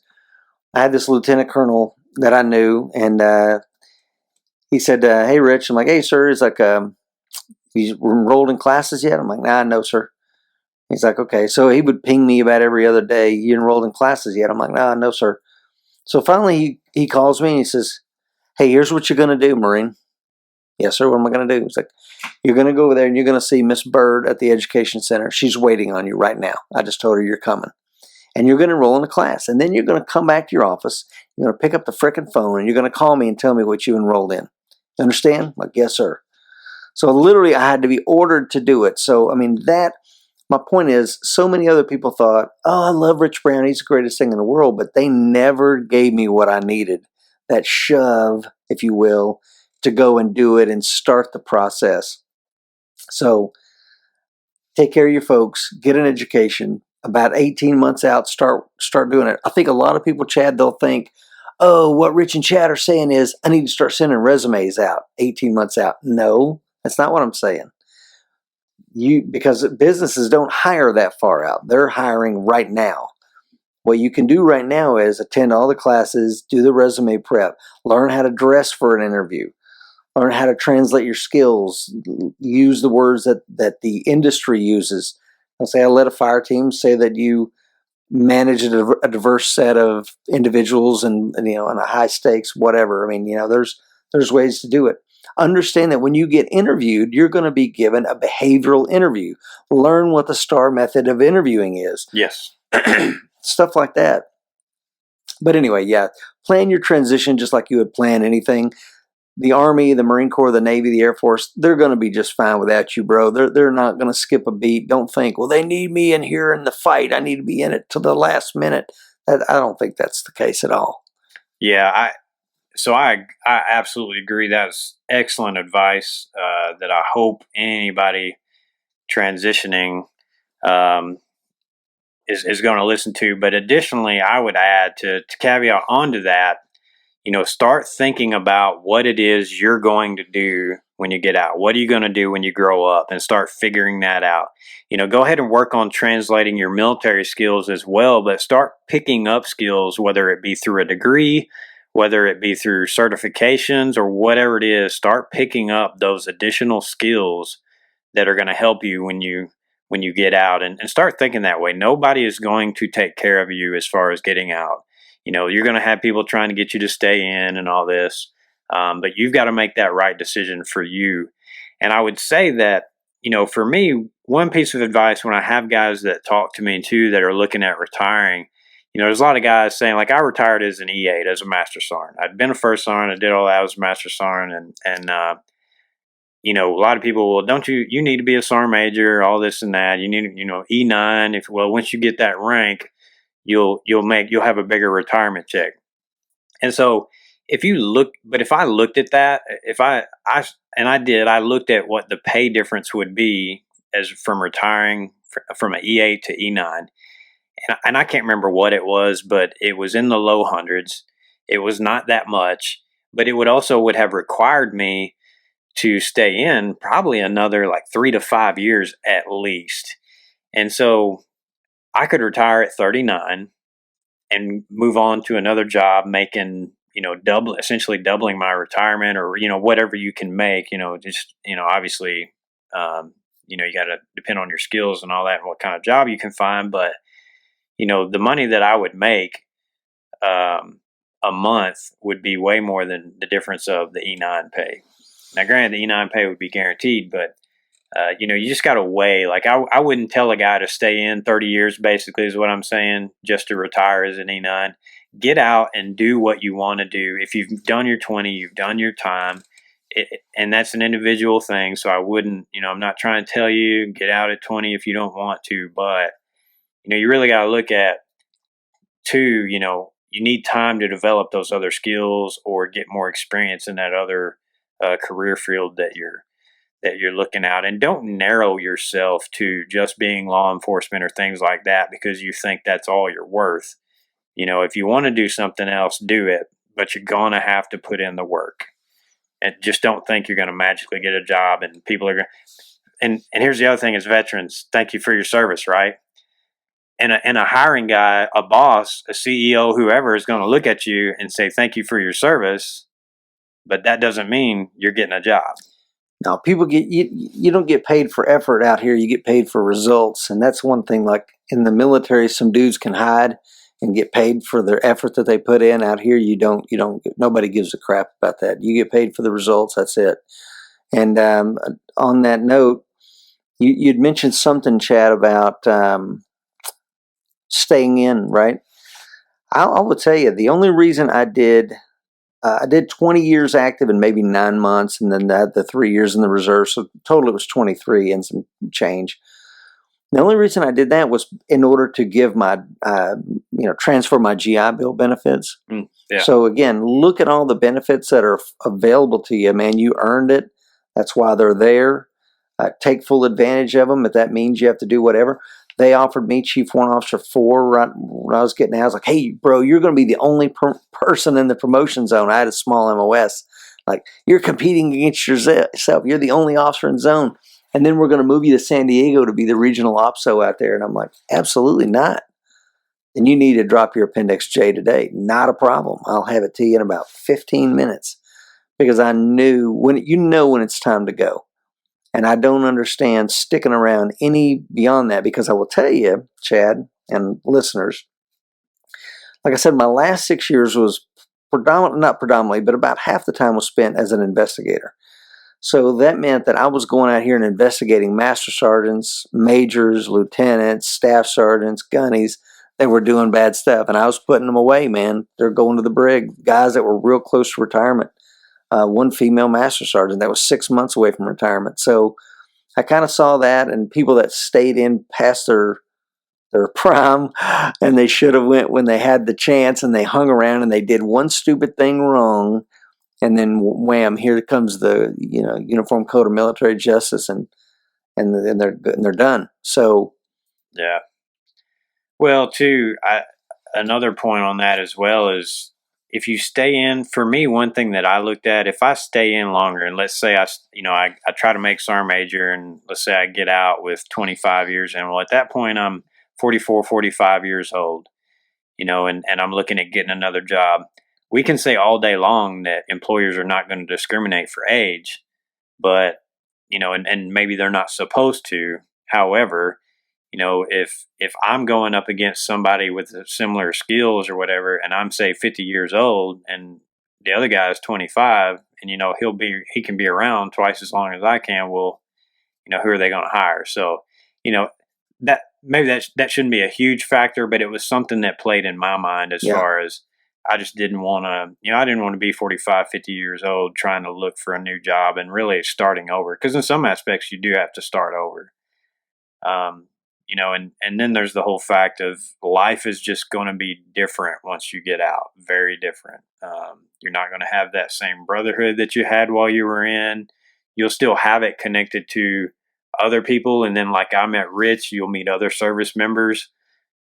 I had this lieutenant colonel that I knew, and he said, "Hey, Rich." I'm like, "Hey, sir." He's like, "You enrolled in classes yet?" I'm like, "Nah, no, sir." He's like, "Okay." So he would ping me about every other day. "You enrolled in classes yet?" I'm like, "Nah, no, sir." So finally he calls me and he says, "Hey, here's what you're going to do, Marine." "Yes, sir. What am I going to do?" He's like, "You're going to go over there and you're going to see Miss Bird at the Education Center. She's waiting on you right now. I just told her you're coming. And you're going to enroll in a class. And then you're going to come back to your office. You're going to pick up the frickin' phone and you're going to call me and tell me what you enrolled in. You understand?" I'm like, "Yes, sir." So literally I had to be ordered to do it. So, my point is, so many other people thought, "Oh, I love Rich Brown. He's the greatest thing in the world." But they never gave me what I needed, that shove, if you will, to go and do it and start the process. So take care of your folks, get an education. About 18 months out, start doing it. I think a lot of people, Chad, they'll think, "Oh, what Rich and Chad are saying is I need to start sending resumes out 18 months out." No, that's not what I'm saying. Because businesses don't hire that far out. They're hiring right now. What you can do right now is attend all the classes, do the resume prep, learn how to dress for an interview, learn how to translate your skills, use the words that the industry uses. I'll say I led a fire team, say that you manage a diverse set of individuals and on a high stakes, whatever. There's ways to do it. Understand that when you get interviewed, you're going to be given a behavioral interview. Learn what the STAR method of interviewing is. Yes. Stuff like that. But anyway, plan your transition just like you would plan anything. the Army, the Marine Corps, the Navy, the Air Force, they're going to be just fine without you, bro. They're not going to skip a beat. Don't think, well, they need me in here in the fight. I need to be in it to the last minute. I don't think that's the case at all. Yeah, I absolutely agree. That's excellent advice that I hope anybody transitioning is going to listen to. But additionally, I would add to caveat onto that, start thinking about what it is you're going to do when you get out. What are you going to do when you grow up, and start figuring that out. Go ahead and work on translating your military skills as well, but start picking up skills, whether it be through a degree, whether it be through certifications or whatever it is. Start picking up those additional skills that are going to help you when you get out, and start thinking that way. Nobody is going to take care of you as far as getting out. You're going to have people trying to get you to stay in and all this, but you've got to make that right decision for you. And I would say that, for me, one piece of advice when I have guys that talk to me too that are looking at retiring, there's a lot of guys saying, like, I retired as an E8, as a Master Sergeant. I'd been a First Sergeant, I did all that as a Master Sergeant, and a lot of people, well, don't you need to be a Sergeant Major, all this and that. You need, E9. Once you get that rank, you'll have a bigger retirement check. And so if I looked at that, I looked at what the pay difference would be as from retiring from an E8 to E9. And I can't remember what it was, but it was in the low hundreds. It was not that much, but it would have required me to stay in probably another like 3 to 5 years at least. And so I could retire at 39 and move on to another job making, essentially doubling my retirement, or, whatever you can make, obviously, you got to depend on your skills and all that and what kind of job you can find. But, the money that I would make a month would be way more than the difference of the E9 pay. Now, granted, the E9 pay would be guaranteed, but you just got to weigh. Like, I wouldn't tell a guy to stay in 30 years, basically, is what I'm saying, just to retire as an E9. Get out and do what you want to do. If you've done your 20, you've done your time. And that's an individual thing. So I wouldn't, I'm not trying to tell you get out at 20 if you don't want to. But, you really got to look at, too, you need time to develop those other skills or get more experience in that other career field that you're looking at. And don't narrow yourself to just being law enforcement or things like that because you think that's all you're worth. If you want to do something else, do it, but you're going to have to put in the work. And just don't think you're going to magically get a job and people are going to. And here's the other thing as veterans, thank you for your service, right? And a hiring guy, a boss, a CEO, whoever is going to look at you and say, thank you for your service. But that doesn't mean you're getting a job. No, people you don't get paid for effort out here. You get paid for results. And that's one thing, like in the military, some dudes can hide and get paid for their effort that they put in. Out here, you don't, nobody gives a crap about that. You get paid for the results. That's it. And on that note, you'd mentioned something, Chad, about staying in, right? I will tell you, the only reason I did 20 years active and maybe 9 months, and then the 3 years in the reserve. So total it was 23 and some change. The only reason I did that was in order to give my, transfer my GI Bill benefits. Yeah. So again, look at all the benefits that are available to you, man. You earned it. That's why they're there. Take full advantage of them. If that means you have to do whatever. They offered me Chief Warrant Officer 4 right when I was getting out. I was like, hey, bro, you're going to be the only person in the promotion zone. I had a small MOS. Like, you're competing against yourself. You're the only officer in zone. And then we're going to move you to San Diego to be the regional OPSO out there. And I'm like, absolutely not. And you need to drop your Appendix J today. Not a problem. I'll have it to you in about 15 minutes. Because I knew when it's time to go. And I don't understand sticking around any beyond that, because I will tell you, Chad and listeners, like I said, my last 6 years was not predominantly, but about half the time was spent as an investigator. So that meant that I was going out here and investigating master sergeants, majors, lieutenants, staff sergeants, gunnies that were doing bad stuff. And I was putting them away, man. They're going to the brig, guys that were real close to retirement. one female master sergeant that was 6 months away from retirement. So I kind of saw that, and people that stayed in past their prime, and they should have went when they had the chance, and they hung around and they did one stupid thing wrong, and then wham, here comes the Uniform Code of Military Justice, and they're done. So yeah. Well, too, another point on that as well is if you stay in. For me, one thing that I looked at, if I stay in longer, and let's say I try to make Sergeant Major, and let's say I get out with 25 years in. Well, at that point, I'm 44, 45 years old, and I'm looking at getting another job. We can say all day long that employers are not going to discriminate for age, but, and maybe they're not supposed to. However, if I'm going up against somebody with similar skills or whatever, and I'm, say, 50 years old and the other guy is 25, and, he can be around twice as long as I can, well, who are they going to hire? So, that maybe that shouldn't be a huge factor, but it was something that played in my mind as far as I just didn't want to, I didn't want to be 45, 50 years old trying to look for a new job and really starting over. Because in some aspects, you do have to start over. And then there's the whole fact of life is just going to be different once you get out. Very different. You're not going to have that same brotherhood that you had while you were in. You'll still have it connected to other people. And then, like I met Rich, you'll meet other service members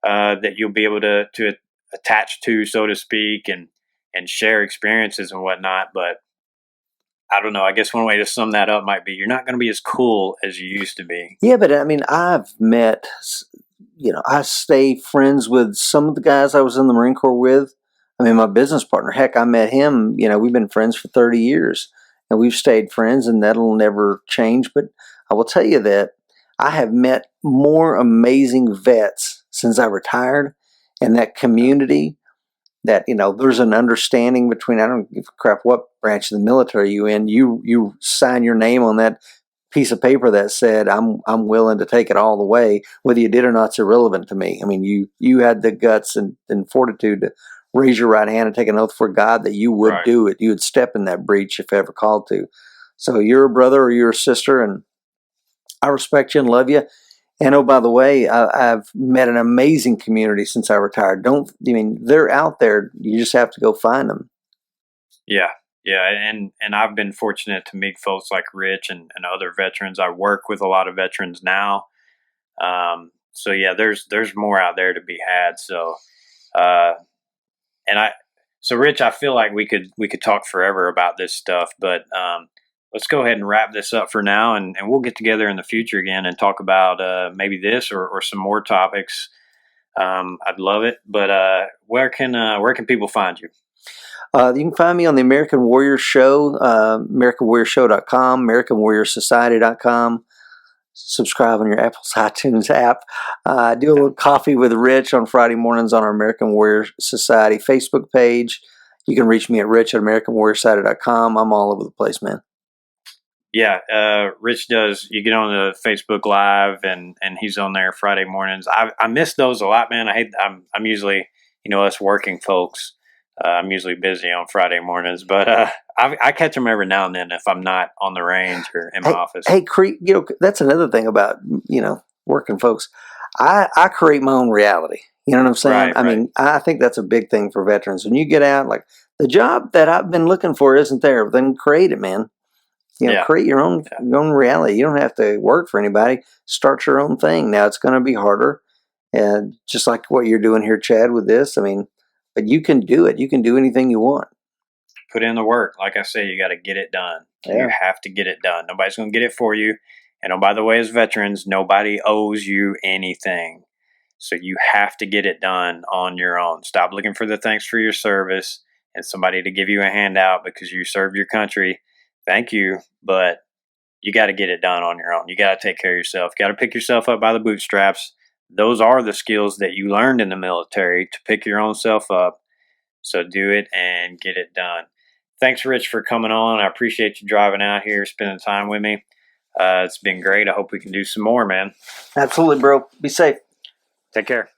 that you'll be able to attach to, so to speak, and share experiences and whatnot. But I don't know. I guess one way to sum that up might be you're not going to be as cool as you used to be. Yeah, but I mean, I've met, I stay friends with some of the guys I was in the Marine Corps with. I mean, my business partner, heck, I met him, we've been friends for 30 years, and we've stayed friends, and that'll never change. But I will tell you that I have met more amazing vets since I retired, and that community that, there's an understanding between, I don't give a crap what branch of the military you in, you sign your name on that piece of paper that said, I'm willing to take it all the way. Whether you did or not, it's irrelevant to me. I mean, you had the guts and fortitude to raise your right hand and take an oath for God that you would do it. You would step in that breach if ever called to. So you're a brother or you're a sister, and I respect you and love you. And oh, by the way, I've met an amazing community since I retired. They're out there. You just have to go find them. Yeah. Yeah. And I've been fortunate to meet folks like Rich and other veterans. I work with a lot of veterans now. So yeah, there's more out there to be had. So, so Rich, I feel like we could talk forever about this stuff, but, let's go ahead and wrap this up for now, and we'll get together in the future again and talk about maybe this or some more topics. I'd love it. But where can people find you? You can find me on the American Warrior Show, AmericanWarriorShow.com, AmericanWarriorSociety.com. Subscribe on your Apple's iTunes app. Do a little coffee with Rich on Friday mornings on our American Warrior Society Facebook page. You can reach me at rich@AmericanWarriorSociety.com. I'm all over the place, man. Yeah, Rich does. You get on the Facebook Live, and he's on there Friday mornings. I miss those a lot, man. I'm usually, us working folks. I'm usually busy on Friday mornings, but I catch them every now and then if I'm not on the range or in my office. Hey, that's another thing about working folks. I create my own reality. You know what I'm saying? I mean, I think that's a big thing for veterans. When you get out, like the job that I've been looking for isn't there, then create it, man. Create your own reality. You don't have to work for anybody. Start your own thing. Now, it's going to be harder, and just like what you're doing here, Chad, with this. I mean, but you can do it. You can do anything you want. Put in the work. Like I say, you got to get it done. Yeah. You have to get it done. Nobody's going to get it for you. And oh, by the way, as veterans, nobody owes you anything. So you have to get it done on your own. Stop looking for the thanks for your service and somebody to give you a handout because you served your country. Thank you, but you got to get it done on your own. You got to take care of yourself. You got to pick yourself up by the bootstraps. Those are the skills that you learned in the military to pick your own self up. So do it and get it done. Thanks, Rich, for coming on. I appreciate you driving out here, spending time with me. It's been great. I hope we can do some more, man. Absolutely, bro. Be safe. Take care.